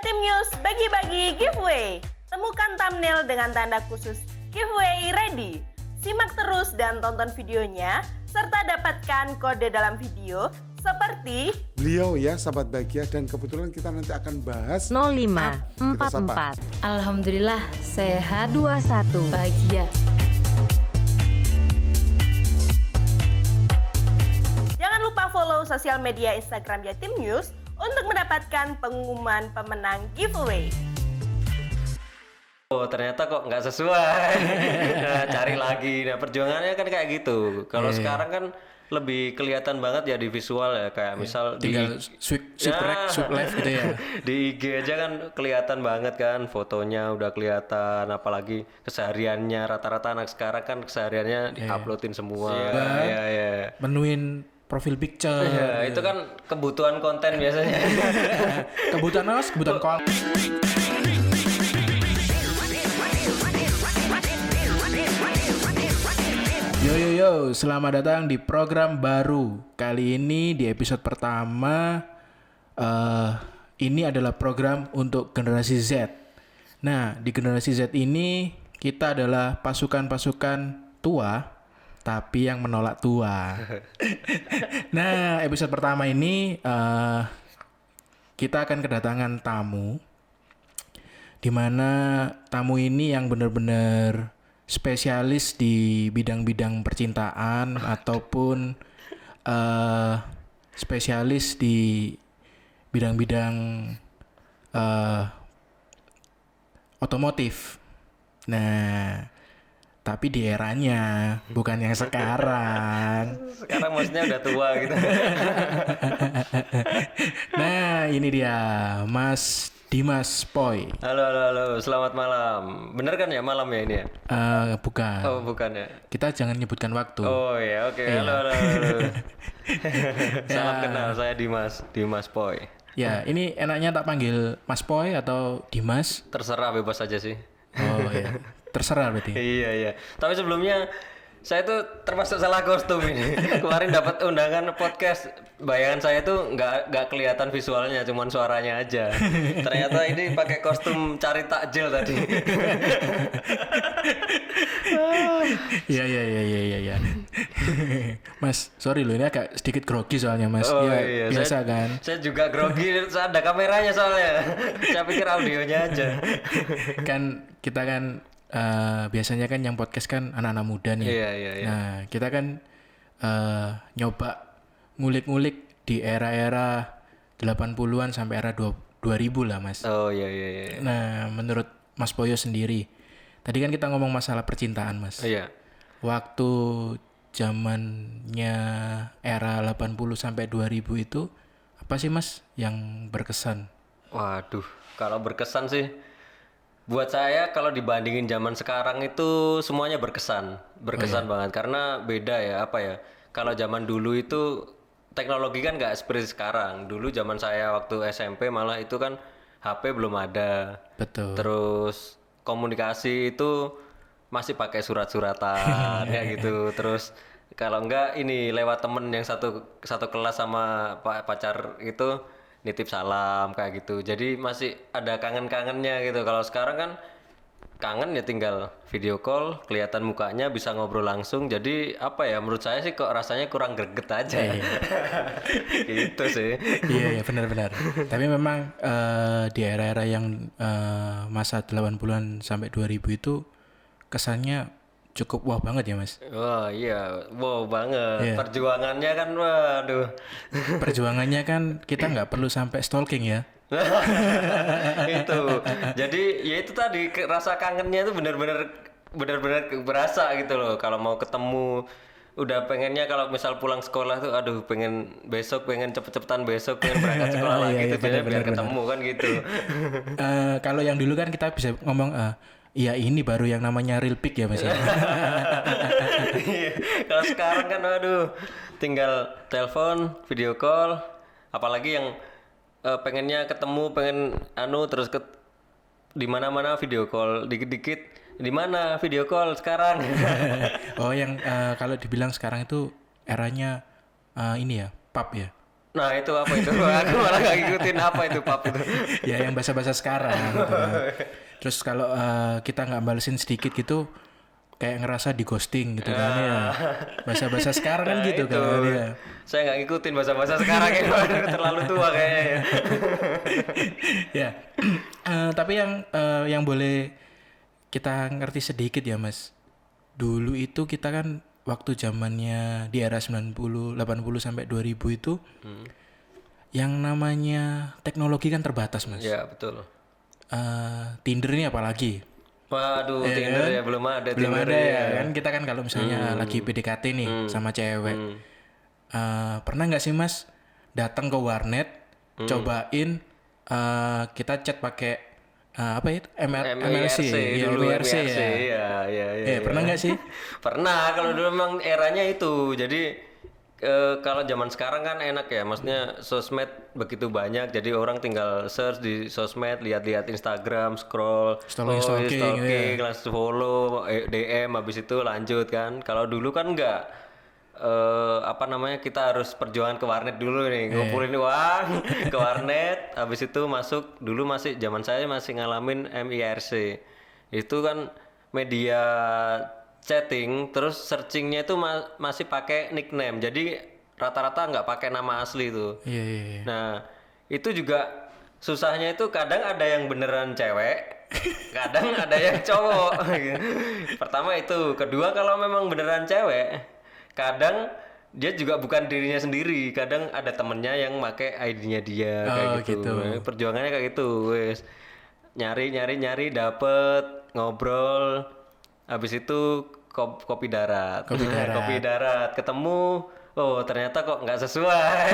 Jatim News bagi-bagi giveaway. Temukan thumbnail dengan tanda khusus giveaway ready. Simak terus dan tonton videonya, serta dapatkan kode dalam video seperti beliau ya, sahabat bahagia, dan kebetulan kita nanti akan bahas 0544. Alhamdulillah sehat 21 bahagia. Jangan lupa follow sosial media Instagram Jatim News untuk mendapatkan pengumuman pemenang giveaway. Oh, ternyata kok nggak sesuai. Nah, cari lagi. Nah, perjuangannya kan kayak gitu. Kalau sekarang kan lebih kelihatan banget ya di visual ya, kayak misal tinggal swipe right, swipe left gitu ya. Di IG aja kan kelihatan banget kan, fotonya udah kelihatan, apalagi kesehariannya. Rata-rata anak sekarang kan kesehariannya diuploadin semua. Iya. Menuin profil picture. Ya, itu kan kebutuhan konten biasanya. Kebutuhan mas, kebutuhan konten. Yo, selamat datang di program baru. Kali ini di episode pertama, ini adalah program untuk generasi Z. Nah, di generasi Z ini kita adalah pasukan-pasukan tua, tapi yang menolak tua. Nah, episode pertama ini kita akan kedatangan tamu, di mana tamu ini yang benar-benar spesialis di bidang-bidang percintaan ataupun spesialis di bidang-bidang otomotif. Nah, tapi di eranya, bukan yang sekarang. Sekarang maksudnya udah tua gitu. Nah, ini dia Mas Dimas Poi. Halo, selamat malam. Bener kan ya malam ya ini ya? Bukan. Oh, bukan ya. Kita jangan nyebutkan waktu. Oh ya, oke. Iya. Halo. Salam kenal, saya Dimas Poi. Ya, ini enaknya tak panggil Mas Poi atau Dimas? Terserah, bebas aja sih. Oh ya, terserah berarti. Iya. Tapi sebelumnya saya tuh termasuk salah kostum ini. Kemarin dapat undangan podcast, bayangan saya tuh nggak kelihatan visualnya, cuman suaranya aja. Ternyata ini pakai kostum cari takjil tadi. Iya. Mas, sorry loh, ini agak sedikit grogi soalnya Mas. Oh Ya, iya, biasa saya, kan. Saya juga grogi, ada kameranya soalnya. Saya pikir audionya aja. Kan kita kan biasanya kan yang podcast kan anak-anak muda nih. Iya. Nah, kita kan nyoba ngulik-ngulik di era-era 80-an sampai era 2000 lah, Mas. Oh iya. Nah, menurut Mas Poyo sendiri, tadi kan kita ngomong masalah percintaan, Mas. Iya. Waktu zamannya era 80 sampai 2000 itu apa sih, Mas, yang berkesan? Waduh, kalau berkesan sih, buat saya kalau dibandingin zaman sekarang itu semuanya berkesan banget, karena beda ya, apa ya, kalau zaman dulu itu teknologi kan nggak seperti sekarang. Dulu zaman saya waktu SMP malah itu kan HP belum ada. Betul. Terus komunikasi itu masih pakai surat-suratan kayak gitu. Terus kalau enggak ini lewat temen yang satu kelas sama pacar itu nitip salam kayak gitu. Jadi masih ada kangen-kangennya gitu. Kalau sekarang kan kangen ya tinggal video call, kelihatan mukanya, bisa ngobrol langsung. Jadi apa ya, menurut saya sih kok rasanya kurang greget aja. Gitu sih. Iya, benar-benar. Tapi memang di era-era yang masa 80-an sampai 2000 itu kesannya cukup wah banget ya, Mas. Wah iya, wow banget. Iya. Perjuangannya kan, waduh. Perjuangannya kan kita nggak perlu sampai stalking ya. Itu. Jadi ya itu tadi, rasa kangennya itu benar-benar berasa gitu loh. Kalau mau ketemu, udah pengennya kalau misal pulang sekolah tuh, aduh pengen cepet-cepetan besok, pengen berangkat sekolah lagi Iya, tuh, biar ketemu kan gitu. Kalau yang dulu kan kita bisa ngomong iya ini baru yang namanya real pic ya, Mas. Iya. Kalau sekarang kan aduh, tinggal telepon, video call, apalagi yang pengennya ketemu, pengen terus di mana-mana video call, dikit-dikit di mana video call sekarang. Oh, yang kalau dibilang sekarang itu eranya ini ya, pub ya. Nah itu apa itu? Aku malah gak ngikutin apa itu pap itu. Ya yang bahasa-bahasa sekarang gitu kan. Terus kalau kita nggak balesin sedikit gitu kayak ngerasa di ghosting gitu kan ya. Bahasa-bahasa sekarang kan Nah, gitu itu. kan ya. Saya nggak ngikutin bahasa-bahasa sekarang ya, terlalu tua kayaknya. Ya. Tapi yang boleh kita ngerti sedikit ya Mas. Dulu itu kita kan waktu zamannya di era 90, 80 sampai 2000 itu yang namanya teknologi kan terbatas Mas. Ya betul. Tinder ini apalagi. Waduh, Ya Tinder kan? ya belum ada. Belum Tinder ada ya. ya kan kita kan kalau misalnya lagi PDKT nih sama cewek. Pernah nggak sih Mas datang ke warnet cobain kita chat pakai apa itu MLC ya, dulu MIRC ya. ya. Pernah nggak sih? Pernah, kalau dulu memang eranya itu. Jadi kalau zaman sekarang kan enak ya, maksudnya sosmed begitu banyak, jadi orang tinggal search di sosmed, lihat-lihat Instagram, scroll, Stalking, langsung follow, DM, habis itu lanjut kan. Kalau dulu kan enggak. Apa namanya, kita harus perjuangan ke warnet dulu nih, ngumpulin uang ke warnet, habis itu masuk. Dulu masih zaman saya masih ngalamin MIRC, itu kan media chatting, terus searchingnya itu masih pakai nickname, jadi rata-rata nggak pakai nama asli tuh. Iya. Nah itu juga susahnya itu, kadang ada yang beneran cewek, kadang ada yang cowok. Pertama itu, kedua kalau memang beneran cewek, kadang dia juga bukan dirinya sendiri, kadang ada temennya yang pakai ID-nya dia kayak gitu. Perjuangannya kayak gitu, wes nyari dapet, ngobrol, habis itu kopi darat. Kopi darat ketemu, oh ternyata kok nggak sesuai.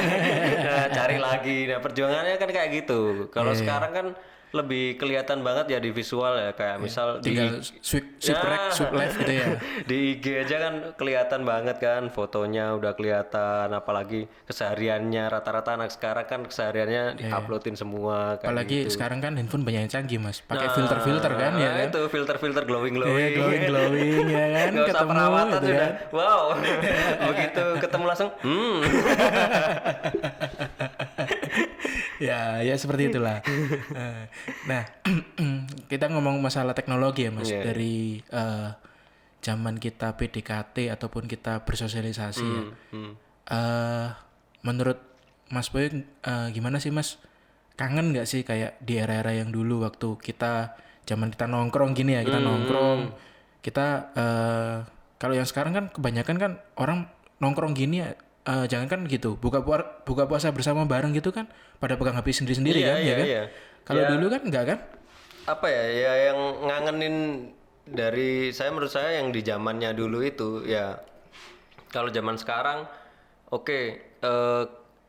Nah, cari lagi. Nah perjuangannya kan kayak gitu. Kalau sekarang kan lebih kelihatan banget ya di visual ya, kayak misal Tinggal swipe right, swipe left gitu ya. Di IG aja kan kelihatan banget kan, fotonya udah kelihatan, apalagi kesehariannya. Rata-rata anak sekarang kan kesehariannya diuploadin semua kayak Apalagi gitu. sekarang kan handphone banyak yang canggih Mas, pakai filter-filter kan ya kan. Itu filter glowing Glowing ya kan. Nggak usah Ketemu perawatan gitu sudah. kan. Wow. Begitu ketemu langsung Ya seperti itulah. Nah, kita ngomong masalah teknologi ya Mas, dari zaman kita PDKT ataupun kita bersosialisasi ya. Menurut Mas Boy gimana sih Mas? Kangen nggak sih kayak di era-era yang dulu waktu zaman kita nongkrong gini ya, kita nongkrong, kita kalau yang sekarang kan kebanyakan kan orang nongkrong gini ya, jangan kan gitu, buka puasa bersama bareng gitu kan, pada pegang HP sendiri-sendiri kan, ya kan? Kalau dulu kan enggak kan? Apa ya yang ngangenin dari saya, menurut saya yang di zamannya dulu itu ya. Kalau zaman sekarang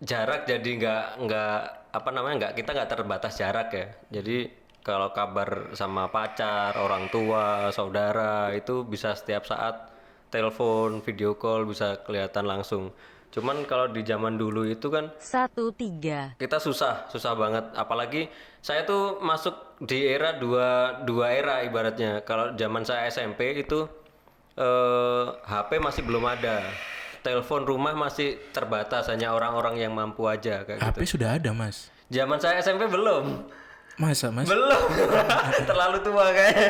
jarak jadi nggak kita nggak terbatas jarak ya. Jadi kalau kabar sama pacar, orang tua, saudara itu bisa setiap saat, telepon, video call, bisa kelihatan langsung. Cuman kalau di zaman dulu itu kan 13. kita susah banget. Apalagi saya tuh masuk di era dua era ibaratnya. Kalau zaman saya SMP itu HP masih belum ada. Telepon rumah masih terbatas, hanya orang-orang yang mampu aja kayak HP gitu. sudah ada Mas. Zaman saya SMP belum. Masa Mas? Belum. Terlalu tua kayaknya.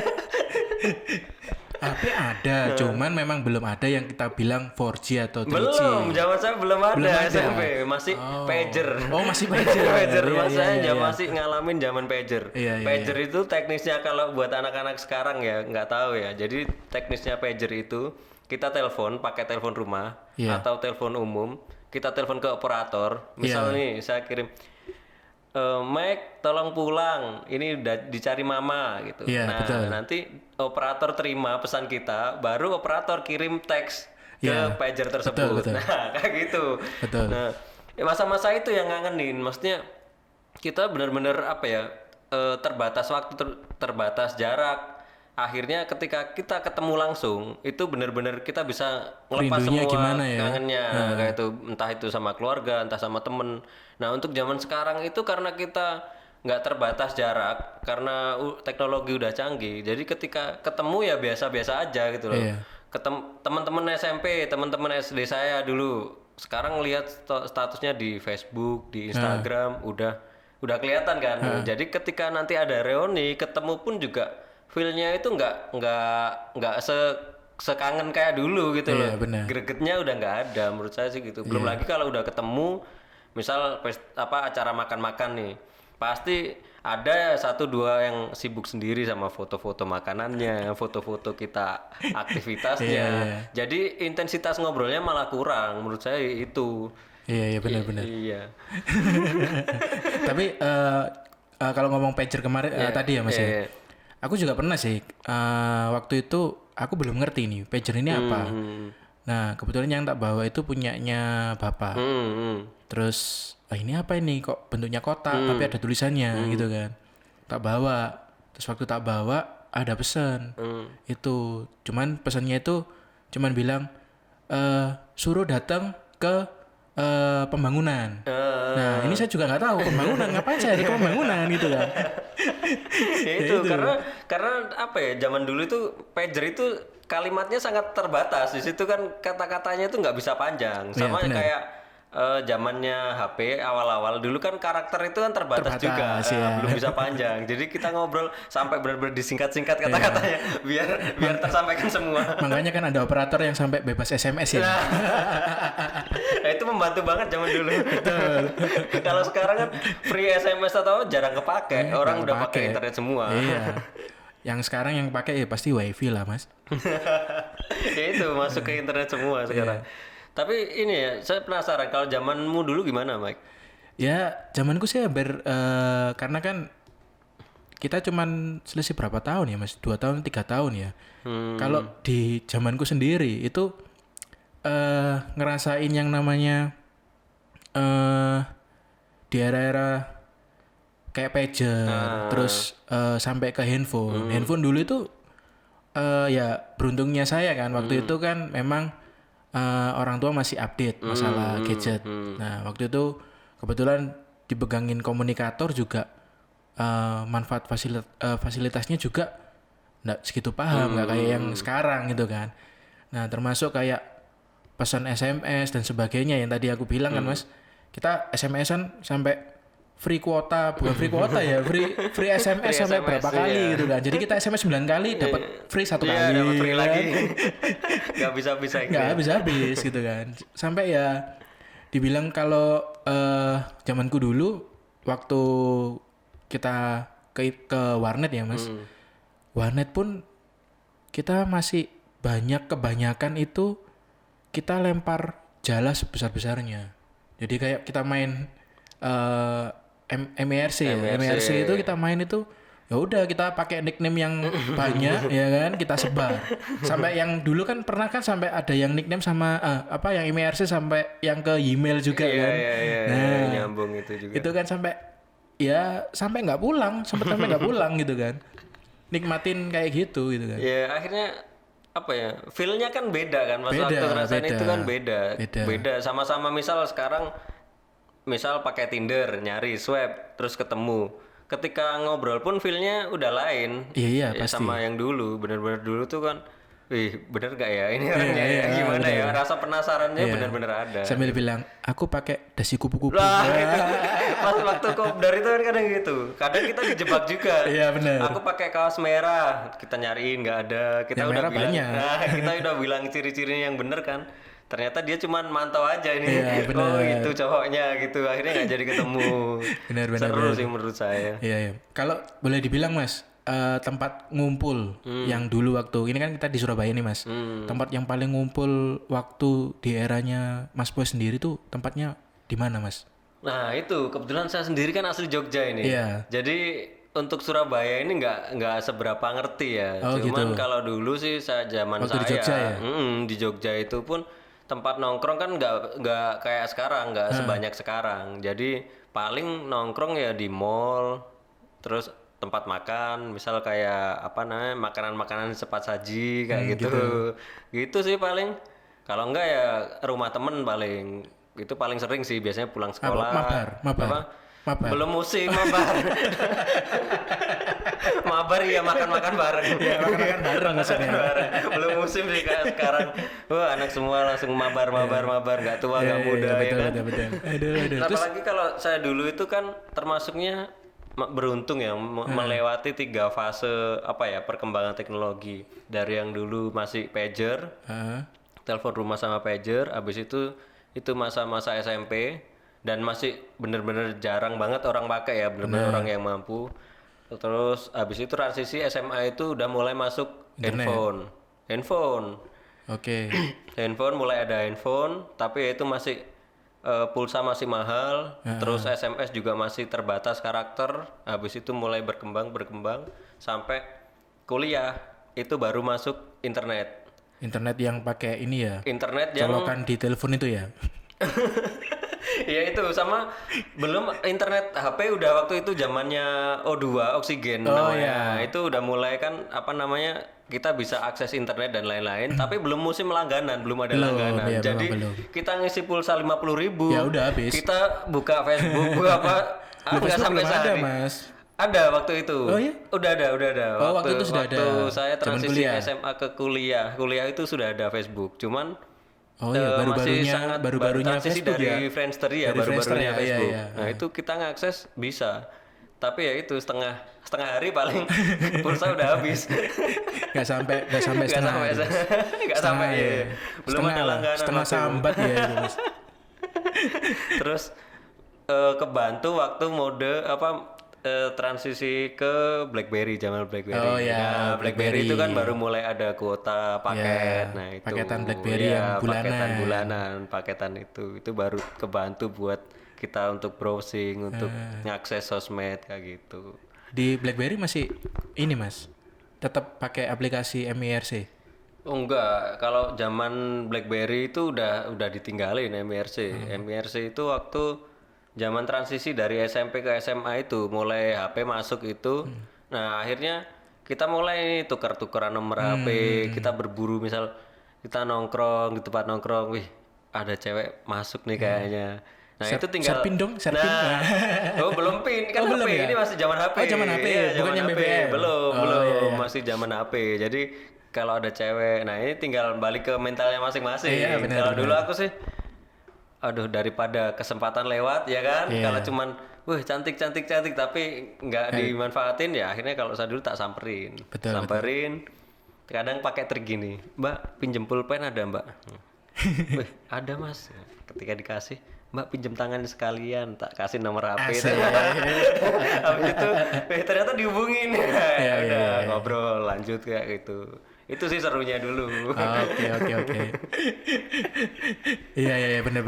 HP ada, cuman memang belum ada yang kita bilang 4G atau 3G. Belum, zaman saya belum ada, Belum ada. SMP, masih pager. Oh, masih pager. Pager, Iya, saya iya. masih ngalamin zaman pager. Iya. Pager itu teknisnya, kalau buat anak-anak sekarang ya nggak tahu ya. Jadi teknisnya pager itu kita telepon pakai telepon rumah atau telepon umum. Kita telepon ke operator. Misal nih saya kirim, Mike tolong pulang, ini udah dicari mama gitu. Iya, Nah betul. nanti operator terima pesan kita, baru operator kirim teks ke pager tersebut. betul. Nah kayak gitu. Betul. Nah masa-masa itu yang ngangenin, maksudnya kita benar-benar terbatas waktu, terbatas jarak. Akhirnya ketika kita ketemu langsung, itu benar-benar kita bisa ngelepas Rindunya semua gimana ya? kangennya, kayak itu, entah itu sama keluarga, entah sama temen. Nah untuk zaman sekarang itu karena kita nggak terbatas jarak, karena teknologi udah canggih, jadi ketika ketemu ya biasa-biasa aja gitu loh. Teman-teman SMP, teman-teman SD saya dulu sekarang lihat statusnya di Facebook, di Instagram udah kelihatan kan. Jadi ketika nanti ada reuni ketemu pun juga feel-nya itu nggak sekangen kayak dulu gitu loh. benar. Gregetnya udah nggak ada menurut saya sih gitu. Belum lagi kalau udah ketemu misal acara makan-makan nih, pasti ada 1-2 yang sibuk sendiri sama foto-foto makanannya, foto-foto kita aktivitasnya. Jadi intensitas ngobrolnya malah kurang menurut saya itu. Iya benar-benar. Iya. Tapi kalau ngomong pager kemarin tadi ya Mas ya. Aku juga pernah sih waktu itu aku belum ngerti nih pager ini apa. Nah, kebetulan yang tak bawa itu punyanya bapak. Terus ini apa ini kok bentuknya kotak tapi ada tulisannya gitu kan. Tak bawa. Terus waktu tak bawa ada pesan. Itu cuman pesannya itu cuman bilang suruh datang ke pembangunan. Nah, ini saya juga nggak tahu pembangunan ngapain saya di pembangunan gitu kan. Ya itu karena apa ya, zaman dulu itu pager itu kalimatnya sangat terbatas. Di situ kan kata-katanya itu nggak bisa panjang. Sama kayak zamannya HP awal-awal dulu kan karakter itu kan terbatas juga, belum bisa panjang. Jadi kita ngobrol sampai benar-benar disingkat-singkat kata-katanya biar tersampaikan semua. Makanya kan ada operator yang sampai bebas SMS ya. Nah, itu membantu banget zaman dulu. Kalau sekarang kan free SMS atau jarang kepake, orang udah pakai internet semua. Iya. Yang sekarang yang pakai ya pasti WiFi lah Mas. Ya itu masuk ke internet semua sekarang. Tapi ini ya, saya penasaran kalau zamanmu dulu gimana, Mike? Ya, zamanku sih karena kan kita cuman selisih berapa tahun ya, Mas? 2 tahun, 3 tahun ya. Kalau di zamanku sendiri itu ngerasain yang namanya di era-era kayak pager, terus sampai ke handphone. Handphone dulu itu ya beruntungnya saya kan waktu itu kan memang orang tua masih update masalah gadget. Nah, waktu itu kebetulan dipegangin komunikator juga manfaat fasilitasnya juga nggak segitu paham, nggak kayak yang sekarang gitu kan. Nah, termasuk kayak pesan SMS dan sebagainya yang tadi aku bilang kan Mas, kita SMS-an sampai free kuota, bukan free kuota ya, free SMS sampai berapa kali gitu kan. Jadi kita SMS 9 kali dapat free 1 kali. Dapat free lagi. Gak bisa-bisa gitu. Gak habis-habis gitu kan. Sampai ya dibilang kalau zamanku dulu waktu kita ke warnet ya Mas. Warnet pun kita masih kebanyakan itu kita lempar jala sebesar-besarnya. Jadi kayak kita main MRC itu kita main itu ya udah kita pakai nickname yang banyak ya kan, kita sebar sampai yang dulu kan pernah kan sampai ada yang nickname sama yang MRC sampai yang ke email juga kan. Nah, nyambung itu juga. Itu kan sampai nggak pulang, sampai nggak pulang gitu kan, nikmatin kayak gitu kan. Ya akhirnya apa ya, feel-nya kan beda kan, waktu ngerasain itu kan beda. Sama-sama misal sekarang misal pakai Tinder, nyari swipe terus ketemu. Ketika ngobrol pun feel-nya udah lain. Iya, pasti. Sama yang dulu, benar-benar dulu tuh kan, bener gak ya ini orangnya gimana bener. Ya? Rasa penasarannya benar-benar ada. Sambil bilang, aku pakai dasi kupu-kupu. Pas waktu kopdar itu kan kadang gitu. Kadang kita dijebak juga. Iya benar. Aku pakai kaos merah, kita nyariin nggak ada. Kita yang udah bilang, banyak. Kita udah bilang ciri-cirinya yang bener kan. Ternyata dia cuman mantau aja ini. Iya, oh itu cowoknya gitu. Akhirnya nggak jadi ketemu. Benar. Seru sih menurut saya. Iya. Kalau boleh dibilang Mas, tempat ngumpul yang dulu waktu ini kan kita di Surabaya nih Mas. Tempat yang paling ngumpul waktu di eranya Mas Boy sendiri tuh tempatnya di mana Mas? Nah itu kebetulan saya sendiri kan asli Jogja ini. Iya. Jadi untuk Surabaya ini nggak seberapa ngerti ya. Cuman kalau dulu sih saya zaman waktu saya di Jogja ya? Di Jogja itu pun tempat nongkrong kan nggak kayak sekarang, nggak sebanyak sekarang. Jadi paling nongkrong ya di mall, terus tempat makan, misal kayak makanan-makanan cepat saji kayak gitu sih paling. Kalau enggak ya rumah temen paling, itu paling sering sih biasanya pulang sekolah. Mabar. Belum musim mabar. mabar ya makan-makan bareng. Iya, makan-makan bareng maksudnya. Belum musim sih kayak sekarang. Wah, anak semua langsung mabar, nggak tua, nggak muda ya betul, kan. betul. Aduh. Nah, Terus apalagi kalau saya dulu itu kan termasuknya beruntung ya melewati 3 fase perkembangan teknologi. Dari yang dulu masih pager, telepon rumah sama pager, habis itu masa-masa SMP dan masih bener-bener jarang banget orang pakai ya, bener-bener orang yang mampu. Terus habis itu transisi SMA itu udah mulai masuk handphone. Oke. Handphone mulai ada handphone, tapi itu masih pulsa masih mahal, terus SMS juga masih terbatas karakter. Habis itu mulai berkembang sampai kuliah itu baru masuk internet. Internet yang pakai ini ya. Internet yang colokan di telepon itu ya. ya itu sama belum internet HP udah waktu itu zamannya O2 oksigen namanya. Itu udah mulai kan kita bisa akses internet dan lain-lain tapi belum musim langganan, belum ada langganan. Ya, jadi kita ngisi pulsa 50.000 ya udah habis. Kita buka Facebook buka apa enggak sampai sehari. Ada, Mas. Ada waktu itu. Oh iya? Udah ada. Waktu itu sudah ada. Waktu saya transisi kuliah. SMA ke kuliah itu sudah ada Facebook. Cuman baru-barunya transisi Facebook dari ya? Friendster ya, Dari baru-barunya Friendster, Facebook. iya. Nah, itu kita ngakses bisa. Tapi ya itu setengah hari paling pulsa udah habis. Nggak sampai setengah hari. Nggak sampai ya. Belum ada langganan. Setengah sambat ya itu, Mas. Terus kebantu waktu mode transisi ke BlackBerry, zaman BlackBerry. Oh ya, BlackBerry itu kan baru mulai ada kuota paket. Ya, Nah, itu paketan BlackBerry yang bulanan. Paketan itu baru kebantu buat kita untuk browsing, untuk ngakses sosmed kayak gitu. Di BlackBerry masih ini, Mas. Tetap pakai aplikasi MIRC. Oh enggak, kalau zaman BlackBerry itu udah ditinggalin MIRC. MIRC itu waktu zaman transisi dari SMP ke SMA itu mulai HP masuk itu. Nah, akhirnya kita mulai tukar-tukaran nomor HP, kita berburu, misal kita nongkrong di tempat nongkrong, wih, ada cewek masuk nih kayaknya. Nah, itu tinggal Serpin dong. belum pin, kan belum HP ya? ini masih zaman HP. Oh, zaman HP, Iya, bukan zaman yang HP. BBM. Belum, Iya. masih zaman HP. Jadi kalau ada cewek, nah ini tinggal balik ke mentalnya masing-masing. Iya, benar, Kalau dulu benar. aku sih daripada kesempatan lewat ya kan, kalau cuman wah cantik tapi nggak dimanfaatin ya akhirnya kalau saya dulu tak samperin. Samperin. Kadang pakai trik gini, Mbak pinjem pulpen ada Mbak? Wih, ada Mas. Ketika dikasih, Mbak pinjem tangan sekalian, tak kasih nomor HP. Habis itu ternyata dihubungin. Ya udah ngobrol lanjut kayak gitu. Itu sih serunya dulu. Oke. Iya benar.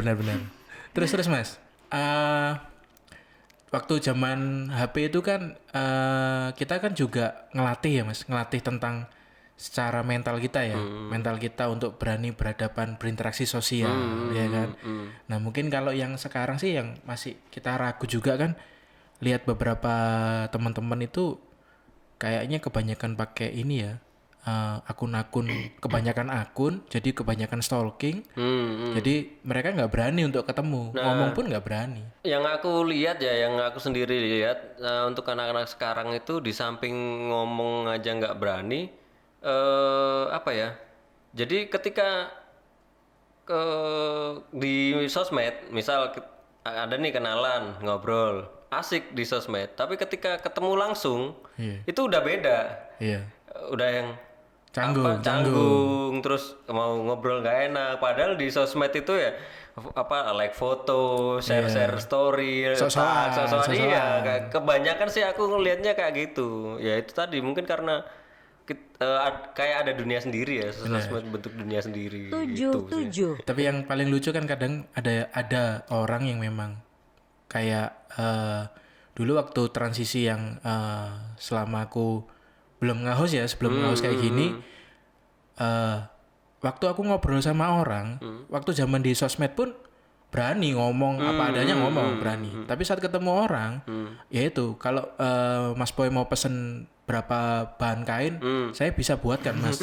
Terus Mas. Waktu zaman HP itu kan kita kan juga ngelatih ya Mas, ngelatih tentang secara mental kita ya, mental kita untuk berani berhadapan berinteraksi sosial, ya kan. Nah mungkin kalau yang sekarang sih yang masih kita ragu juga kan, lihat beberapa teman-teman itu kayaknya kebanyakan pakai ini ya. Akun-akun, kebanyakan akun, jadi kebanyakan stalking, jadi mereka nggak berani untuk ketemu, ngomong pun nggak berani. Yang aku lihat ya, yang aku sendiri lihat untuk anak-anak sekarang itu di samping ngomong aja nggak berani, jadi ketika di sosmed, misal ada nih kenalan, ngobrol, asik di sosmed, tapi ketika ketemu langsung, itu udah beda, udah yang canggung, terus mau ngobrol nggak enak. Padahal di sosmed itu ya like foto, share story, sosokan. Iya, kebanyakan sih aku ngelihatnya kayak gitu. Ya itu tadi mungkin karena kayak ada dunia sendiri ya, sosmed bentuk dunia sendiri. Tujuh. Tapi yang paling lucu kan kadang ada orang yang memang kayak dulu waktu transisi yang selama aku belum nge-host ya, sebelum nge-host kayak gini, waktu aku ngobrol sama orang, waktu zaman di sosmed pun berani ngomong apa adanya, ngomong berani. Tapi saat ketemu orang, ya itu kalau Mas Boy mau pesen berapa bahan kain, saya bisa buatkan Mas.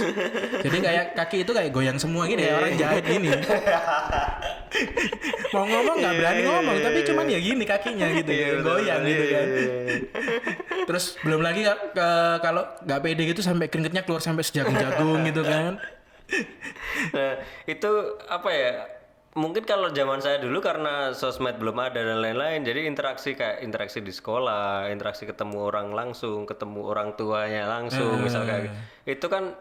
Jadi kayak kaki itu kayak goyang semua gini, kayak orang jahit gini. Mau ngomong nggak berani ngomong, tapi cuman ya gini kakinya gitu, goyang gitu kan. Terus belum lagi kalau nggak pede gitu sampai keringetnya keluar sampai sejagung-jagung gitu kan. Nah, itu apa ya? Mungkin kalau zaman saya dulu karena sosmed belum ada dan lain-lain, jadi interaksi di sekolah, interaksi ketemu orang langsung, ketemu orang tuanya langsung, misal kayak gitu. Itu kan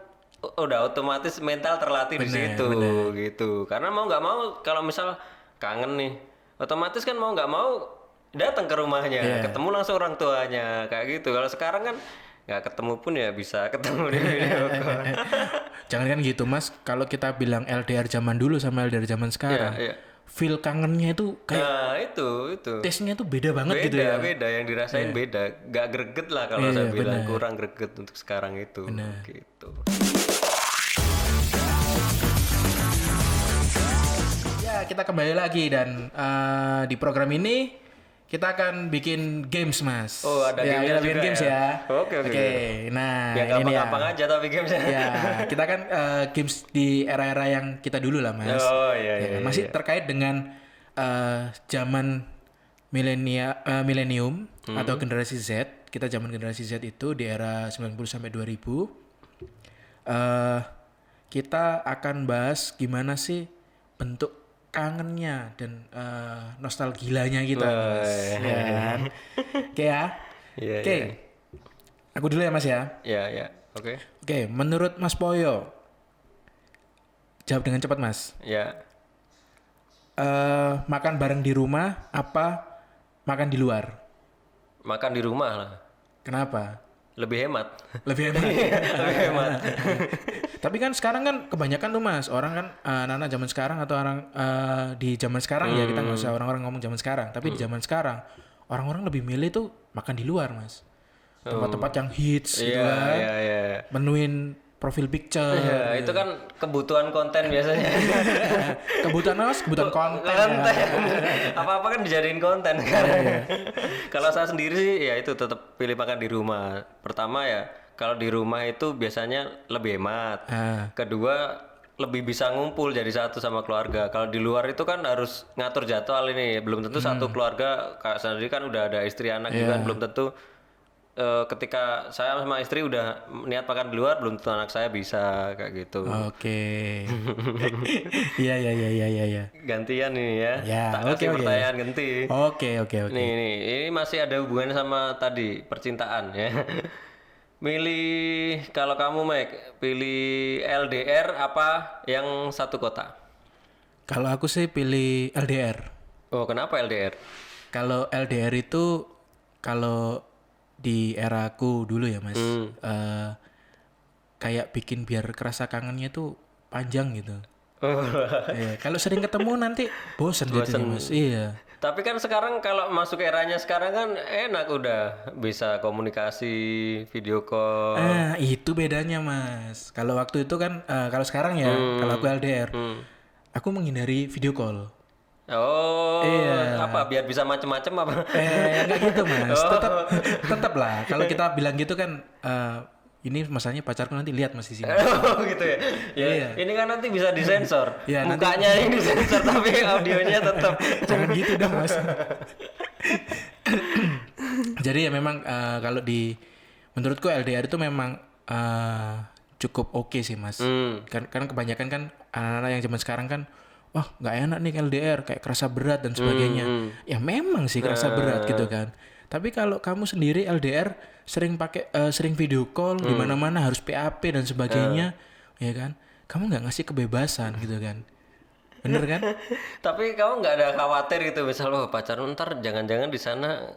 udah otomatis mental terlatih di situ gitu. Karena mau nggak mau kalau misal kangen nih, otomatis kan mau nggak mau datang ke rumahnya, ketemu langsung orang tuanya kayak gitu. Kalau sekarang kan nggak ketemu pun ya bisa ketemu di video call. Jangan kan gitu Mas, kalau kita bilang LDR zaman dulu sama LDR zaman sekarang, feel kangennya itu kayak nah itu taste-nya tuh beda banget gitu ya. Beda yang dirasain beda, nggak greget lah kalau saya bilang, kurang greget untuk sekarang itu gitu. Ya, kita kembali lagi dan di program ini kita akan bikin games, Mas. Oh, ada ya, gamenya kita bikin juga games ya. Oke. Nah, ya ini gampang-gampang aja tapi gamesnya. Ya, kita kan games di era-era yang kita dulu lah, Mas. Oh, iya. Masih terkait dengan zaman milenium atau generasi Z. Kita zaman generasi Z itu di era 90 sampai 2000. Kita akan bahas gimana sih bentuk kangennya dan nostalgilanya kita, Mas. Ya kan? Oke ya. Oke. Aku dulu ya, Mas ya. Iya. Oke. Oke, menurut Mas Poyo. Jawab dengan cepat, Mas. Ya. Makan bareng di rumah apa makan di luar? Makan di rumah lah. Kenapa? Lebih hemat. Lebih hemat. Lebih hemat. Tapi kan sekarang kan kebanyakan tuh Mas, orang kan anak-anak zaman sekarang atau orang di zaman sekarang ya, kita nggak usah orang-orang ngomong zaman sekarang, tapi di zaman sekarang orang-orang lebih milih tuh makan di luar, Mas. Tempat-tempat yang hits gitu kan. Iya. Menuin profil picture. Ya, itu kan kebutuhan konten biasanya. Kebutuhan Mas, kebutuhan konten. Apa-apa kan dijadiin konten kan. Kalau saya sendiri sih ya itu tetap pilih makan di rumah. Pertama ya, kalau di rumah itu biasanya lebih hemat. Kedua, lebih bisa ngumpul jadi satu sama keluarga. Kalau di luar itu kan harus ngatur jadwal ini. Belum tentu satu keluarga, Kak sendiri kan udah ada istri anak juga kan, belum tentu ketika saya sama istri udah niat makan di luar, belum tentu anak saya bisa kayak gitu. Oke. Iya. Gantian ini ya. Tak kasih pertanyaan ganti. Oke. Nih, ini masih ada hubungannya sama tadi percintaan ya. Milih kalau kamu Mike, pilih LDR apa yang satu kota? Kalau aku sih pilih LDR. Oh, kenapa LDR? Kalau LDR itu kalau di era aku dulu ya Mas, kayak bikin biar kerasa kangennya tuh panjang gitu. Kalau sering ketemu nanti bosan gitu Mas. Iya. Tapi kan sekarang kalau masuk eranya sekarang kan enak, udah bisa komunikasi, video call. Itu bedanya Mas. Kalau waktu itu kan, kalau sekarang ya, kalau aku LDR, aku menghindari video call. Oh, apa biar bisa macem-macem apa? Enggak gitu Mas. Tetap lah. Kalau kita bilang gitu kan, ini masalahnya pacarku nanti lihat Mas di sini. Oh gitu ya. Iya. Ini kan nanti bisa disensor. Ya, mukanya yang disensor tapi audionya tetap. Jangan gitu dong Mas. Jadi ya memang kalau menurutku LDR itu memang cukup oke sih Mas. Kan kebanyakan kan anak-anak yang zaman sekarang kan, wah nggak enak nih LDR, kayak kerasa berat dan sebagainya. Ya memang sih kerasa berat gitu kan. Tapi kalau kamu sendiri LDR sering video call di mana-mana harus PAP dan sebagainya, ya kan? Kamu nggak ngasih kebebasan gitu kan? Bener kan? Tapi kamu nggak ada khawatir gitu, misal pacaran ntar jangan-jangan di sana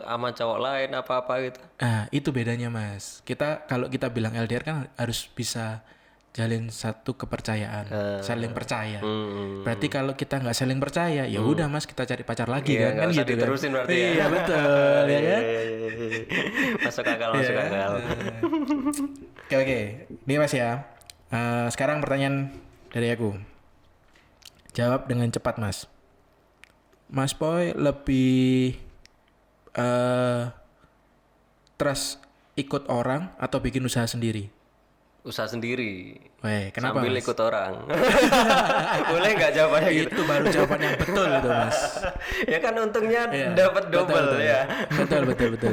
sama cowok lain apa-apa gitu? Itu bedanya Mas. Kalau kita bilang LDR kan harus bisa jalin satu kepercayaan, saling percaya. Berarti kalau kita nggak saling percaya, ya udah Mas, kita cari pacar lagi kan gitu diterusin kan. Berarti ya. Iya betul, ya kan? Masuk akal. Oke. Ini Mas ya. Sekarang pertanyaan dari aku. Jawab dengan cepat Mas. Mas Poy lebih trust ikut orang atau bikin usaha sendiri? Usaha sendiri. Weh, kenapa sambil Mas? ikut orang. Boleh nggak jawabannya gitu? Itu baru jawaban yang betul gitu Mas. Ya kan untungnya dapat double betul. ya.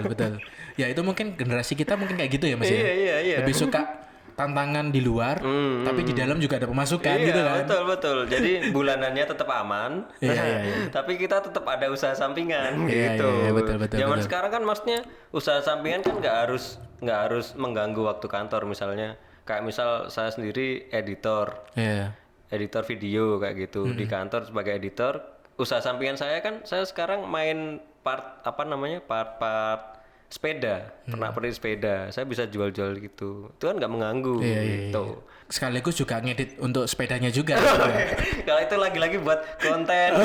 Betul. Ya itu mungkin generasi kita mungkin kayak gitu ya Mas ya. Iya. Lebih suka tantangan di luar, tapi di dalam juga ada pemasukan gitu kan. Betul. Jadi bulanannya tetap aman. Iya. Tapi kita tetap ada usaha sampingan Iya, gitu. iya, betul. Zaman sekarang kan maksudnya usaha sampingan kan nggak harus mengganggu waktu kantor misalnya. Kayak misal saya sendiri editor video kayak gitu di kantor sebagai editor. Usaha sampingan saya sekarang main part sepeda, pernak-pernik sepeda. Saya bisa jual-jual gitu. Itu kan nggak mengganggu gitu. Sekaligus juga ngedit untuk sepedanya juga. Gitu ya. Kalau itu lagi-lagi buat konten.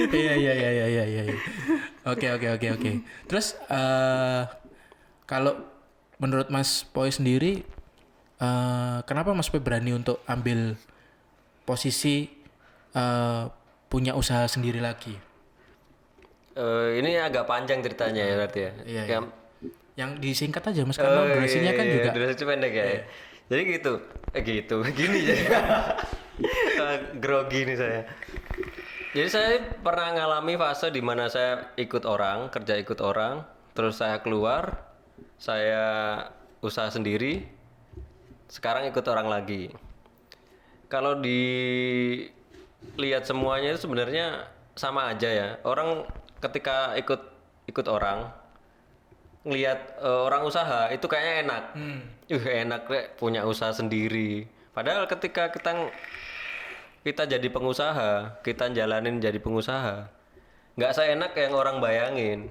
Iya. Oke. Terus kalau menurut Mas Poi sendiri, kenapa Mas Poi berani untuk ambil posisi punya usaha sendiri lagi? Ini agak panjang ceritanya ya berarti ya. Iya. Yang disingkat aja Mas, karena durasinya kan juga. Durasi pendek ya. Jadi gini jadi. Grogi nih saya. Jadi saya pernah ngalami fase di mana saya kerja ikut orang, terus saya keluar, saya usaha sendiri, sekarang ikut orang lagi. Kalau dilihat semuanya itu sebenarnya sama aja ya. Orang ketika ikut orang ngelihat orang usaha itu kayaknya enak. Enak deh punya usaha sendiri. Padahal ketika kita jadi pengusaha, kita jalanin jadi pengusaha, nggak seenak yang orang bayangin.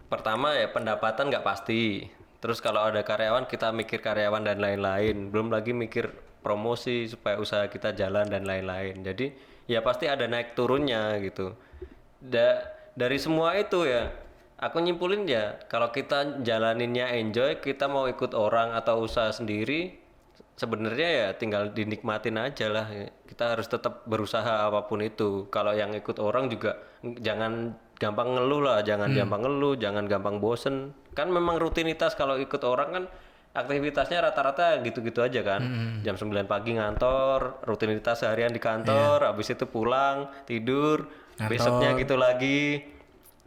Pertama ya pendapatan nggak pasti. Terus kalau ada karyawan kita mikir karyawan dan lain-lain. Belum lagi mikir promosi supaya usaha kita jalan dan lain-lain. Jadi ya pasti ada naik turunnya gitu. Dari semua itu ya, aku nyimpulin ya kalau kita jalaninnya enjoy, kita mau ikut orang atau usaha sendiri, sebenarnya ya tinggal dinikmatin aja lah. Kita harus tetap berusaha apapun itu. Kalau yang ikut orang juga jangan gampang ngeluh lah, jangan gampang bosen. Kan memang rutinitas kalau ikut orang kan aktivitasnya rata-rata gitu-gitu aja kan. Jam 9 pagi ngantor, rutinitas seharian di kantor, habis itu pulang, tidur, besoknya gitu lagi.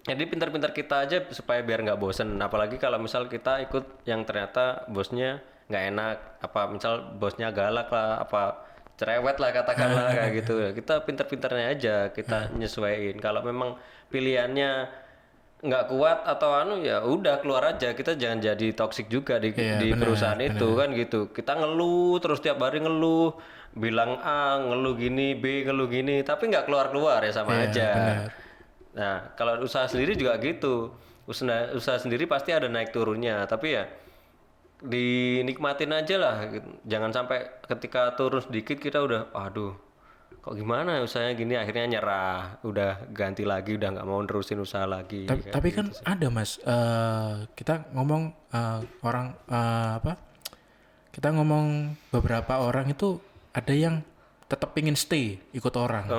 Jadi pintar-pintar kita aja supaya biar nggak bosen. Apalagi kalau misal kita ikut yang ternyata bosnya nggak enak, apa misal bosnya galak lah, apa cerewet lah katakanlah kayak gitu. Kita pintar-pintarnya aja kita nyesuaiin. Kalau memang pilihannya nggak kuat atau ya udah keluar aja. Kita jangan jadi toksik juga di perusahaan itu kan gitu. Kita ngeluh terus tiap hari ngeluh, bilang A ngeluh gini, B ngeluh gini, tapi nggak keluar ya sama aja. Nah kalau usaha sendiri juga gitu. Usaha sendiri pasti ada naik turunnya, tapi ya dinikmatin aja lah. Jangan sampai ketika turun sedikit kita udah aduh kok gimana usahanya gini, akhirnya nyerah, udah ganti lagi, udah nggak mau nerusin usaha lagi. Tapi kan gitu ada Mas, kita ngomong kita ngomong beberapa orang itu ada yang tetap pingin stay ikut orang.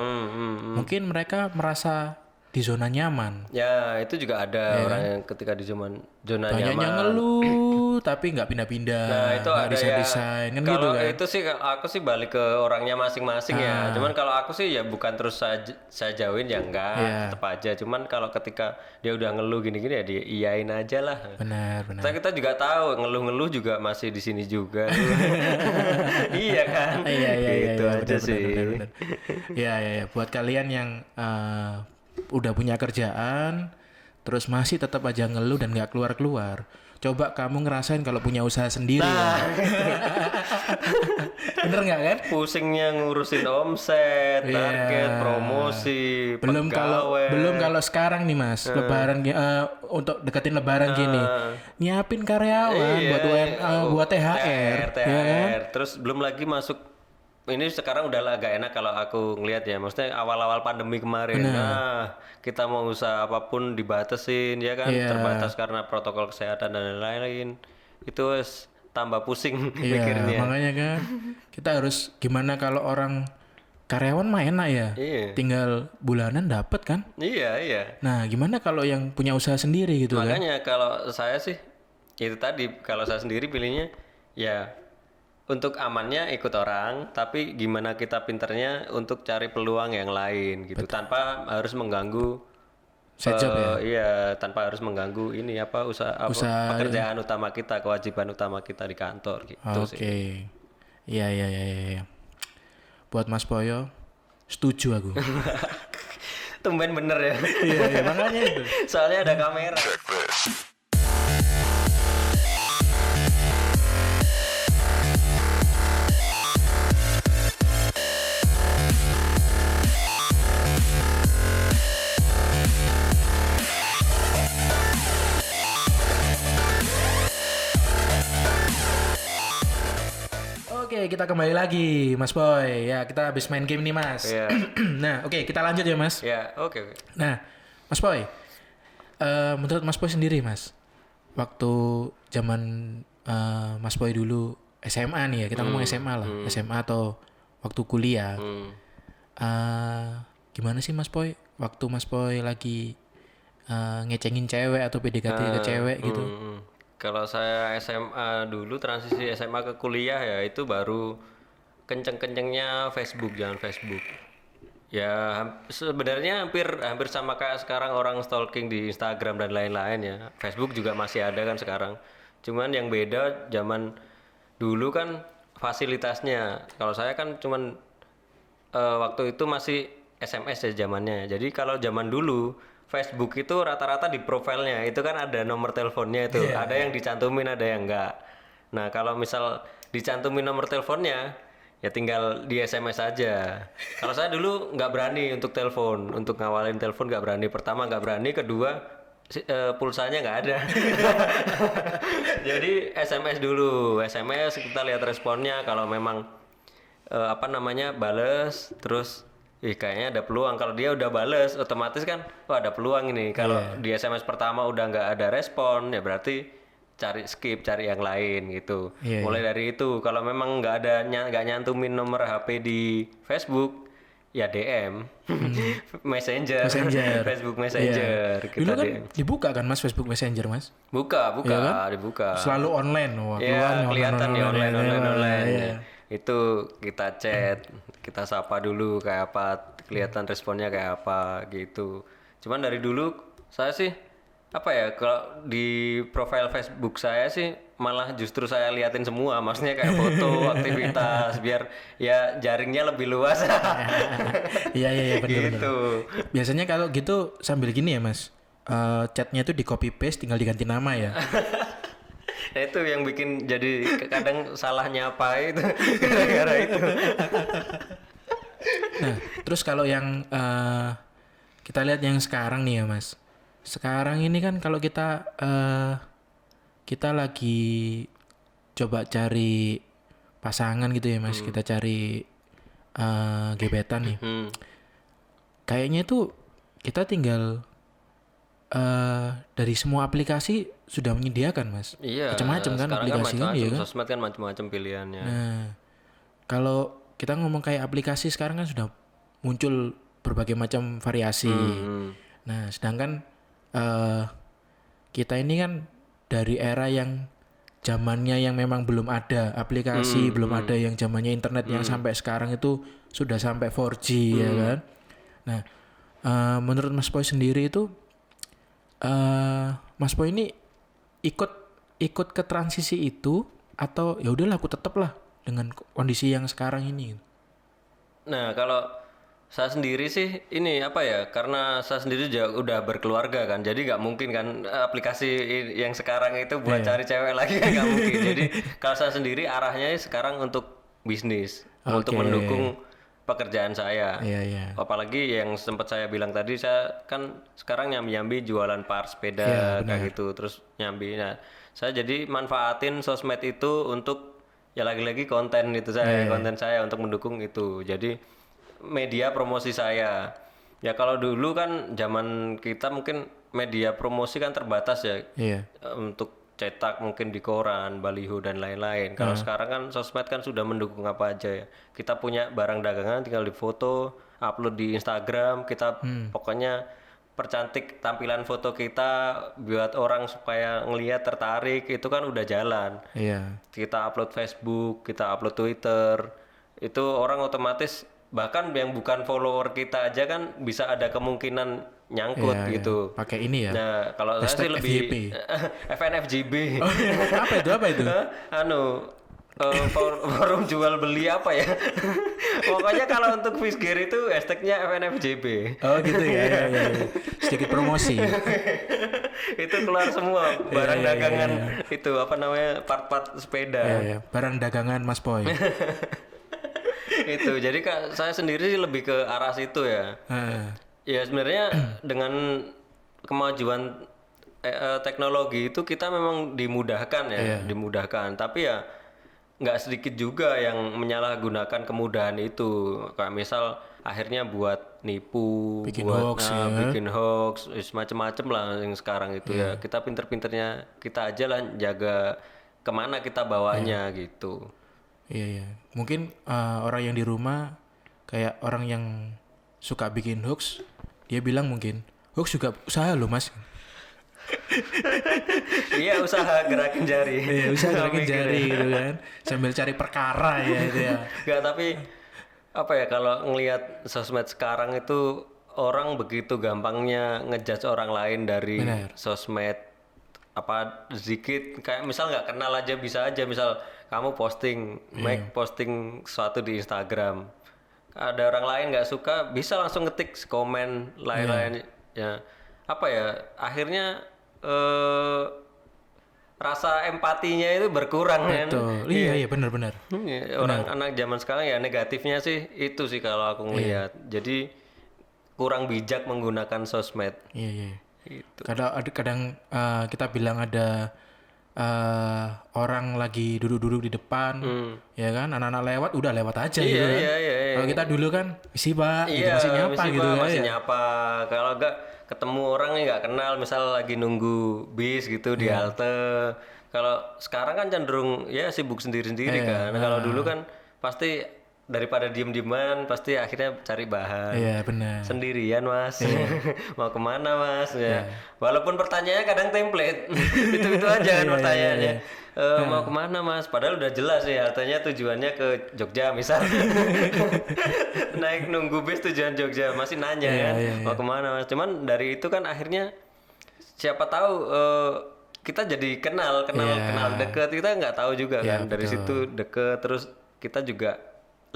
Mungkin mereka merasa di zona nyaman. Ya itu juga ada orang yang ketika di zona nyaman. Banyaknya ngeluh tapi nggak pindah-pindah. Nah itu ada ya. Kan kalau gitu kan. itu sih aku sih balik ke orangnya masing-masing ya. Cuman kalau aku sih ya bukan terus saya jauhin ya enggak, tetap aja. Cuman kalau ketika dia udah ngeluh gini-gini ya dia iyain aja lah. Benar. Kita juga tahu ngeluh-ngeluh juga masih di sini juga. Iya kan? Iya. Itu aja sih. Benar. Iya. Buat kalian yang udah punya kerjaan terus masih tetap aja ngeluh dan nggak keluar, coba kamu ngerasain kalau punya usaha sendiri. Bener nggak kan? Pusingnya ngurusin omset, target, promosi, belum kalau sekarang nih Mas, lebaran untuk deketin lebaran gini, nyiapin karyawan buat THR, ya kan? Terus belum lagi masuk. Ini sekarang udah agak enak kalau aku ngelihat ya, maksudnya awal-awal pandemi kemarin. Nah, kita mau usaha apapun dibatasin ya kan, terbatas karena protokol kesehatan dan lain-lain. Itu tambah pusing mikirnya. Makanya kan kita harus gimana kalau orang karyawan mah enak ya, tinggal bulanan dapat kan? Iya. Nah, gimana kalau yang punya usaha sendiri gitu kan? Makanya kalau saya sih itu tadi, kalau saya sendiri pilihnya ya untuk amannya ikut orang, tapi gimana kita pinternya untuk cari peluang yang lain gitu. Tanpa harus mengganggu Side job ya? Iya, tanpa harus mengganggu ini Usaha- pekerjaan utama kita, kewajiban utama kita di kantor gitu Oke. sih. Iya. Buat Mas Poyo, setuju aku. Tumben bener ya. Iya, makanya itu. Soalnya ada kamera. Oke, kita kembali lagi, Mas Boy. Ya, kita habis main game nih, Mas. Iya. Nah, oke, kita lanjut ya, Mas. Ya, oke. Nah, Mas Boy, menurut Mas Boy sendiri, Mas, waktu zaman Mas Boy dulu SMA nih ya, kita ngomong SMA lah, SMA atau waktu kuliah, gimana sih Mas Boy, waktu Mas Boy lagi ngecengin cewek atau PDKT ke cewek gitu? Kalau saya SMA dulu, transisi SMA ke kuliah ya itu baru kenceng-kencengnya Facebook, jangan Facebook. Ya sebenarnya hampir sama kayak sekarang orang stalking di Instagram dan lain-lain ya. Facebook juga masih ada kan sekarang. Cuman yang beda zaman dulu kan fasilitasnya. Kalau saya kan cuman waktu itu masih SMS ya zamannya. Jadi kalau zaman dulu Facebook itu rata-rata di profilnya itu kan ada nomor teleponnya itu. Ada yang dicantumin, ada yang enggak. Nah, kalau misal dicantumin nomor teleponnya ya tinggal di SMS aja. Kalau saya dulu nggak berani untuk telepon, untuk ngawalin telepon nggak berani. Pertama nggak berani, kedua pulsanya nggak ada. Jadi SMS dulu, SMS kita lihat responnya. Kalau memang bales, terus kayaknya ada peluang. Kalau dia udah bales, otomatis kan, ada peluang ini. Kalau di SMS pertama udah nggak ada respon, ya berarti cari yang lain gitu. Mulai dari itu, kalau memang nggak nyantumin nomor HP di Facebook, ya DM, Messenger. Facebook Messenger. Dulu Kita kan DM. dibuka kan Mas Facebook Messenger, Mas? Buka, Iya kan? dibuka. Selalu online. Wah, Ya, keluar kelihatan ya online. Iya. Ya. Itu kita chat, kita sapa dulu kayak apa, kelihatan responnya kayak apa gitu. Cuman dari dulu saya sih kalau di profil Facebook saya sih malah justru saya liatin semua, maksudnya kayak foto, aktivitas biar ya jaringnya lebih luas. Iya, benar. Gitu. Biasanya kalau gitu sambil gini ya, Mas. Chatnya itu di copy paste, tinggal diganti nama ya. Nah itu yang bikin jadi kadang salahnya apa itu gara-gara itu. Nah, terus kalau yang kita lihat yang sekarang nih ya, Mas. Sekarang ini kan kalau kita lagi coba cari pasangan gitu ya, Mas. Kita cari gebetan nih. Kayaknya itu kita tinggal dari semua aplikasi sudah menyediakan, Mas. Iya. Macam-macam kan Sekarang aplikasi kan, iya kan? Sosmed kan macam-macam pilihannya. Nah, kalau kita ngomong kayak aplikasi sekarang kan sudah muncul berbagai macam variasi. Nah, sedangkan kita ini kan dari era yang zamannya yang memang belum ada aplikasi, belum ada yang zamannya internet yang sampai sekarang itu sudah sampai 4G ya kan. Nah, menurut Mas Boy sendiri itu Mas Boy ini ikut ke transisi itu atau ya udahlah aku tetap lah dengan kondisi yang sekarang ini. Nah, kalau saya sendiri sih ini karena saya sendiri juga udah berkeluarga kan, jadi nggak mungkin kan aplikasi yang sekarang itu buat cari cewek lagi kan nggak mungkin. Jadi kalau saya sendiri arahnya sekarang untuk bisnis, untuk mendukung pekerjaan saya. Iya. Apalagi yang sempat saya bilang tadi, saya kan sekarang nyambi jualan parts sepeda kayak gitu, terus nyambi. Nah, saya jadi manfaatin sosmed itu untuk ya lagi-lagi konten itu konten saya untuk mendukung itu. Jadi media promosi saya. Ya kalau dulu kan zaman kita mungkin media promosi kan terbatas ya. Untuk cetak mungkin di koran, baliho dan lain-lain. Kalau sekarang kan sosmed kan sudah mendukung apa aja ya. Kita punya barang dagangan tinggal difoto, upload di Instagram, kita pokoknya percantik tampilan foto kita buat orang supaya ngelihat tertarik, itu kan udah jalan. Kita upload Facebook, kita upload Twitter. Itu orang otomatis bahkan yang bukan follower kita aja kan bisa ada kemungkinan nyangkut Iya, gitu. Pakai ini ya. Nah, kalau saya sih Hashtag lebih FYP. FNFJB. Oh, apa itu? Forum jual beli apa ya? Pokoknya kalau untuk fish gear itu hashtagnya FNFJB. Oh gitu ya. Sedikit promosi. Itu keluar semua barang Iya, dagangan itu apa namanya part-part sepeda. Iya. Barang dagangan Mas Boy. Itu jadi Kak, saya sendiri sih lebih ke arah situ ya. Ya sebenarnya dengan kemajuan teknologi itu kita memang dimudahkan ya, dimudahkan. Tapi ya nggak sedikit juga yang menyalahgunakan kemudahan itu. Kayak misal akhirnya buat nipu, Bikin buat hoax, bikin hoax, macem-macem lah yang sekarang itu ya. Kita pinter-pinternya kita aja lah jaga kemana kita bawanya gitu. Iya. Mungkin orang yang di rumah kayak orang yang suka bikin hoax, dia bilang mungkin hoax juga usaha loh Mas. Iya, usaha gerakin jari. Iya, usaha gerakin jari gitu kan. Sambil cari perkara ya itu ya. Enggak, tapi apa ya, kalau ngelihat sosmed sekarang itu orang begitu gampangnya ngejudge orang lain dari sosmed. Apa sedikit kayak misal nggak kenal aja bisa aja, misal kamu posting posting sesuatu di Instagram, ada orang lain nggak suka bisa langsung ngetik komen lain-lain ya, apa ya, akhirnya rasa empatinya itu berkurang kan. Betul. Iya benar. Orang anak zaman sekarang ya negatifnya sih itu sih kalau aku ngelihat. Jadi kurang bijak menggunakan sosmed. Iya. Gitu. Kadang kita bilang ada orang lagi duduk-duduk di depan, ya kan, anak-anak lewat udah lewat aja gitu kan. Iya. Kalau kita dulu kan, misi Pak, gitu, Iya, masih nyapa misi gitu Pak, kan. masih Ya. nyapa. Kalau enggak ketemu orang nih nggak kenal, misal lagi nunggu bis gitu di halte. Kalau sekarang kan cenderung ya sibuk sendiri-sendiri kan. Kalau dulu kan pasti daripada diem-dieman pasti akhirnya cari bahan. Iya benar. Sendirian Mas, mau kemana Mas? Ya. Walaupun pertanyaannya kadang template, itu aja kan pertanyaannya. Mau kemana Mas? Padahal udah jelas ya, artinya tujuannya ke Jogja misal. Naik nunggu bis tujuan Jogja, masih nanya kan, mau kemana Mas? Cuman dari itu kan akhirnya siapa tahu kita jadi kenal deket, kita nggak tahu juga kan. Dari situ deket, terus kita juga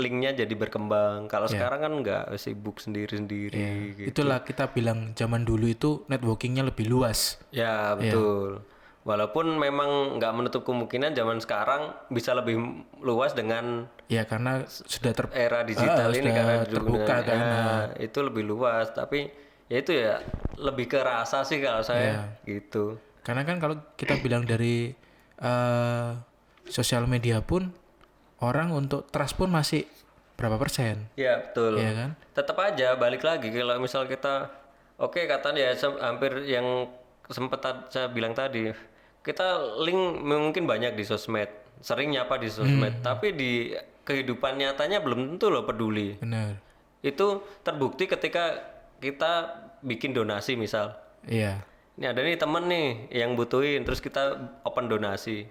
linknya jadi berkembang. Kalau sekarang kan nggak, sibuk sendiri-sendiri. Gitu. Itulah kita bilang zaman dulu itu networkingnya lebih luas. Ya betul. Walaupun memang nggak menutup kemungkinan zaman sekarang bisa lebih luas dengan Ya karena sudah era digital ini karena terbuka kan. Itu lebih luas. Tapi ya itu ya lebih ke rasa sih kalau saya gitu. Karena kan kalau kita bilang dari sosial media pun, orang untuk trust pun masih berapa persen? Ya betul. Iya kan? Tetap aja balik lagi kalau misal kita katanya ya hampir yang sempat saya bilang tadi, kita link mungkin banyak di sosmed, sering nyapa di sosmed, tapi di kehidupan nyatanya belum tentu loh peduli. Benar. Itu terbukti ketika kita bikin donasi misal. Iya. Ini ada nih temen nih yang butuhin, terus kita open donasi.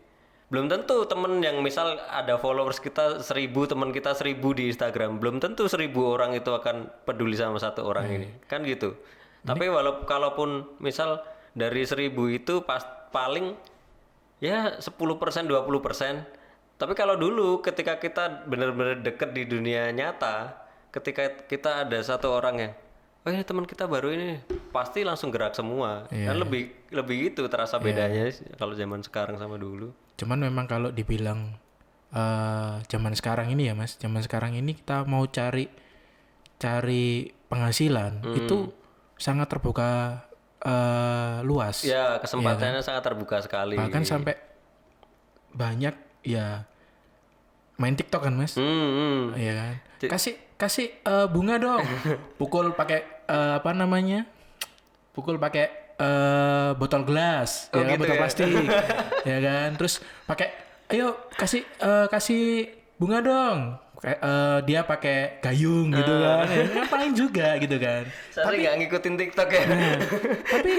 Belum tentu temen yang misal ada followers kita 1000, temen kita 1000 di Instagram, belum tentu 1000 orang itu akan peduli sama satu orang ini, kan gitu. Tapi kalaupun misal dari 1000 itu paling ya 10%, 20%. Tapi kalau dulu ketika kita benar-benar deket di dunia nyata, ketika kita ada satu orang yang ini teman kita baru ini, pasti langsung gerak semua. Kan lebih itu terasa bedanya kalau zaman sekarang sama dulu. Cuman memang kalau dibilang zaman sekarang ini ya Mas, zaman sekarang ini kita mau cari penghasilan itu sangat terbuka luas. Ya, kesempatannya sangat terbuka sekali. Bahkan sampai banyak ya main TikTok kan Mas. Iya kan. Kasih bunga dong. Pukul pakai apa namanya? Pukul pakai botol gelas, ya kan, gitu botol ya? plastik, ya kan. Terus pakai, ayo kasih bunga dong. Dia pakai gayung gitu kan. Ya, ngapain juga gitu kan. Saya nggak ngikutin TikTok ya. Tapi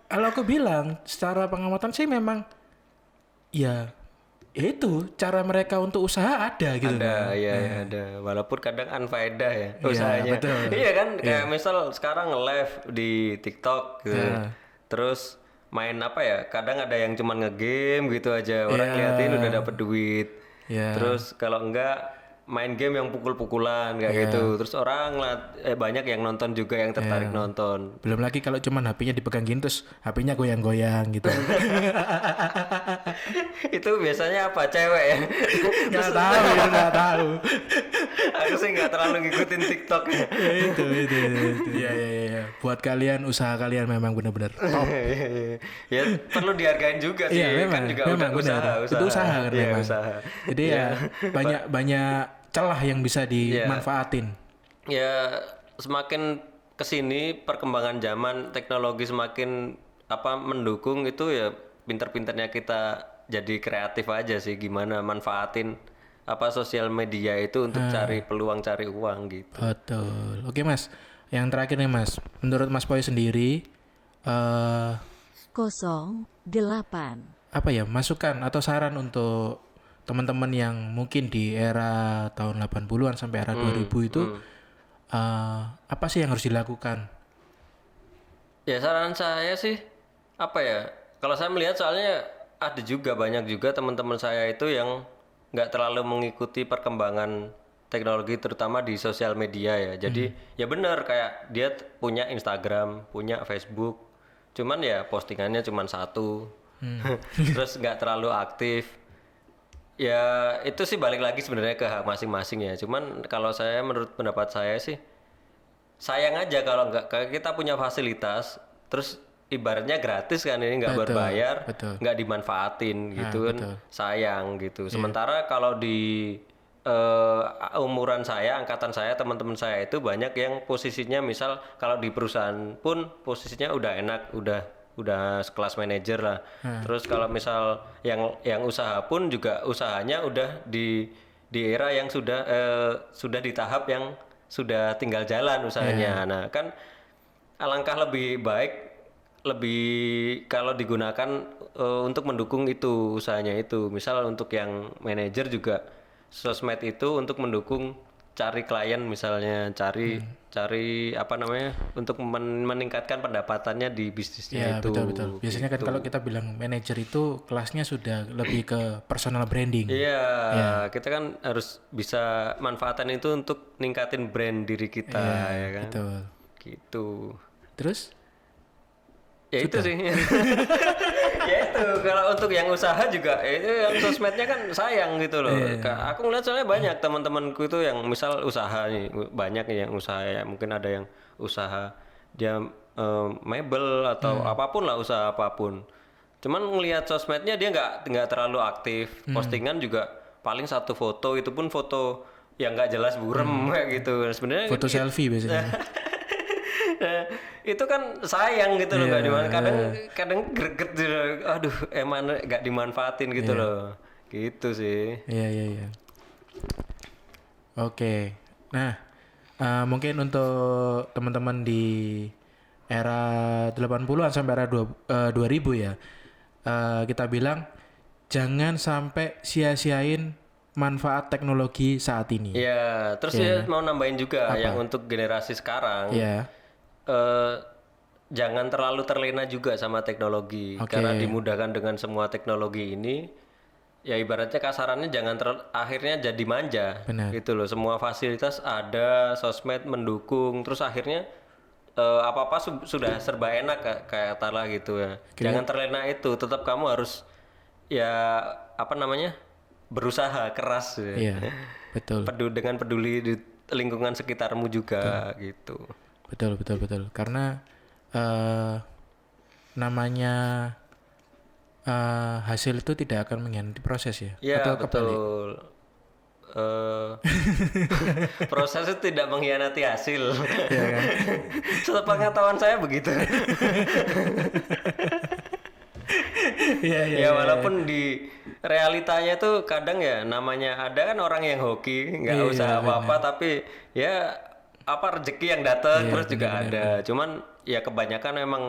kalau aku bilang secara pengamatan sih memang ya itu cara mereka untuk usaha ada gitu. Ada, ya ada. Walaupun kadang unfaedah ya Iya, usahanya. betul. Iya kan, kayak misal sekarang nge-live di TikTok gitu. Terus main apa ya? Kadang ada yang cuman nge-game gitu aja. Orang liatin udah dapet duit. Iya. Terus kalau enggak main game yang pukul-pukulan kayak gitu. Terus orang banyak yang nonton juga yang tertarik nonton. Belum lagi kalau cuman HP-nya dipegang gini terus HP-nya goyang-goyang gitu. Itu biasanya apa? Cewek ya? Nggak tahu. Aku sih nggak terlalu ngikutin TikTok. Ya, itu. Iya. Buat kalian usaha kalian memang benar-benar top. Ya perlu dihargain juga sih. Iya, Kan juga memang udah benar. Itu usaha kan Iya, memang. usaha. Jadi ya banyak celah yang bisa dimanfaatin. Ya semakin kesini perkembangan zaman teknologi semakin mendukung itu ya pinter-pinternya kita jadi kreatif aja sih gimana manfaatin sosial media itu untuk cari peluang cari uang gitu. Betul. Oke Mas, yang terakhir nih Mas, menurut Mas Poi sendiri 08 apa ya masukan atau saran untuk teman-teman yang mungkin di era tahun 80-an sampai era 2000 itu apa sih yang harus dilakukan? Ya saran saya sih kalau saya melihat soalnya ada juga banyak juga teman-teman saya itu yang nggak terlalu mengikuti perkembangan teknologi terutama di sosial media ya. Jadi ya benar kayak dia punya Instagram, punya Facebook, cuman ya postingannya cuman satu, terus nggak terlalu aktif. Ya itu sih balik lagi sebenarnya ke hak masing-masing ya. Cuman kalau saya menurut pendapat saya sih sayang aja kalau nggak kita punya fasilitas terus ibaratnya gratis kan ini nggak berbayar, nggak dimanfaatin gitu kan sayang gitu. Sementara kalau di umuran saya, angkatan saya, teman-teman saya itu banyak yang posisinya misal kalau di perusahaan pun posisinya udah enak, udah sekelas manajer lah. Terus kalau misal yang usaha pun juga usahanya udah di era yang sudah di tahap yang sudah tinggal jalan usahanya. Nah, kan alangkah lebih baik kalau digunakan untuk mendukung itu usahanya itu. Misal untuk yang manajer juga sosmed itu untuk mendukung cari klien misalnya, cari untuk meningkatkan pendapatannya di bisnisnya itu. Betul. Biasanya kan kalau kita bilang manajer itu kelasnya sudah lebih ke personal branding. Iya, kita kan harus bisa manfaatkan itu untuk ningkatin brand diri kita ya kan. Betul. Gitu. Terus? Ya itu sih. Ya itu kalau untuk yang usaha juga itu yang sosmednya kan sayang gitu loh. Aku ngeliat soalnya banyak teman-temanku itu yang misal usaha nih, banyak yang usaha ya, mungkin ada yang usaha dia mebel atau apapun lah, usaha apapun. Cuman ngelihat sosmednya dia nggak terlalu aktif. Postingan juga paling satu foto, itu pun foto yang nggak jelas burem kayak gitu. Sebenarnya foto selfie biasanya. Nah, itu kan sayang gitu loh, nggak kadang greget gitu. Aduh, emang nggak dimanfaatin gitu loh. Gitu sih. Iya. Oke. Nah, mungkin untuk teman-teman di era 80-an sampai era 2000 ya. Kita bilang jangan sampai sia-siain manfaat teknologi saat ini. Iya, terus mau nambahin juga yang untuk generasi sekarang. Iya. Jangan terlalu terlena juga sama teknologi, karena dimudahkan dengan semua teknologi ini. Ya ibaratnya kasarannya jangan akhirnya jadi manja. Benar. Gitu loh. Semua fasilitas ada, sosmed mendukung, terus akhirnya apa-apa sudah serba enak kayak Tala gitu ya. Jangan terlena itu, tetap kamu harus berusaha keras ya. Iya, betul. Dengan peduli di lingkungan sekitarmu juga gitu. Betul. Karena namanya hasil itu tidak akan mengkhianati proses ya. Iya, betul. Proses itu tidak mengkhianati hasil. Iya kan? Sepengetahuan saya begitu. Ya walaupun di realitanya tuh kadang ya namanya ada kan orang yang hoki nggak usah apa-apa tapi ya rezeki yang datang terus juga ada. Cuman ya kebanyakan memang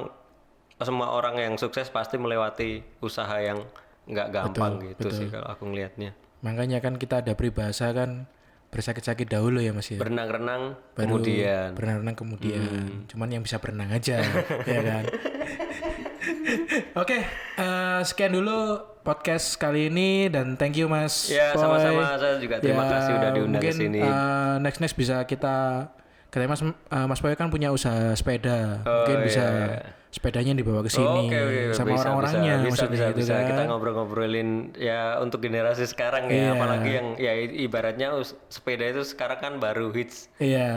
semua orang yang sukses pasti melewati usaha yang nggak gampang Betul, gitu betul. sih kalau aku ngelihatnya. Makanya kan kita ada peribahasa kan, bersakit-sakit dahulu ya Mas ya. Berenang-renang Baru kemudian. berenang kemudian. Cuman yang bisa berenang aja, ya kan. Oke, sekian dulu podcast kali ini dan thank you Mas. Ya, Boy. sama-sama, saya juga terima kasih udah diundang ke mungkin, sini. next bisa kita katanya Mas Boy kan punya usaha sepeda. Mungkin bisa sepedanya dibawa ke sini Oke, sama bisa, orang-orangnya bisa, maksudnya gitu kan. kita ngobrol-ngobrolin ya untuk generasi sekarang Iya. ya, apalagi yang ya ibaratnya sepeda itu sekarang kan baru hits. Iya,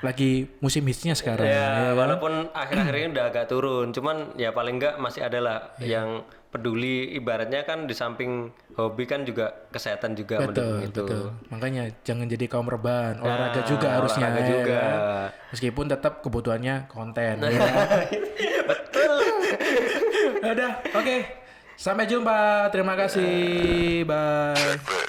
lagi musim hitsnya sekarang. Ya, walaupun akhir-akhir ini udah agak turun, cuman ya paling enggak masih ada lah Iya. yang peduli, ibaratnya kan di samping hobi kan juga kesehatan juga mendukung itu. Betul. Makanya jangan jadi kaum rebahan, olahraga juga harusnya. olahraga ya juga. kan? Meskipun tetap kebutuhannya konten. ya. Betul. Udah, oke. Sampai jumpa. Terima kasih. Bye.